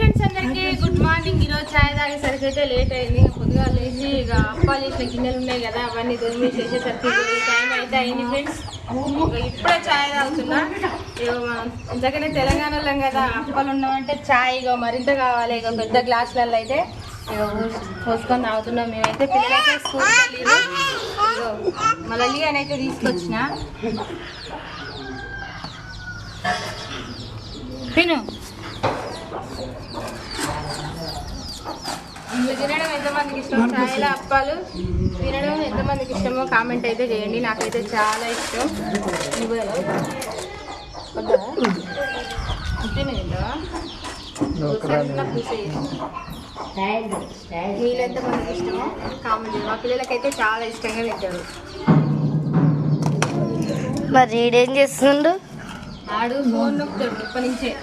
Friends అందరికి good morning. ఈరోజు చాయ్ తాగేసరికి అయితే లేట్ అయింది. పొద్దుగా లేచి ఇక అప్పాలు చేసిన గిన్నెలు ఉన్నాయి కదా, అవన్నీ దొరికి చేసేసరికి టైం అయితే అయింది ఫ్రెండ్స్. ఇప్పుడే చాయ్ తాగుతున్నా. ఇంతకనే తెలంగాణలో కదా అప్పాలు ఉన్నామంటే చాయ్ ఇక మరింత కావాలి. ఇక పెద్ద గ్లాసులలో అయితే ఇక పోసుకొని తాగుతున్నాం మేమైతే. పిల్లలైతే స్కూల్కి వెళ్ళి మళ్ళీ అని అయితే తీసుకొచ్చిన తిను. తినడం ఎంతమందికి ఇష్టం, చాయ్లో అప్పాలు తినడం ఎంతమందికి ఇష్టమో కామెంట్ అయితే చేయండి. నాకైతే చాలా ఇష్టం. మీరు ఎంతమందికి ఇష్టమో కామెంట్ చేయండి. మా పిల్లలకైతే చాలా ఇష్టంగా తింటారు. మరి ఏం చేస్తుండు? ఆడు ఫోన్ నొక్కుతాడు ఇప్పటి నుంచే.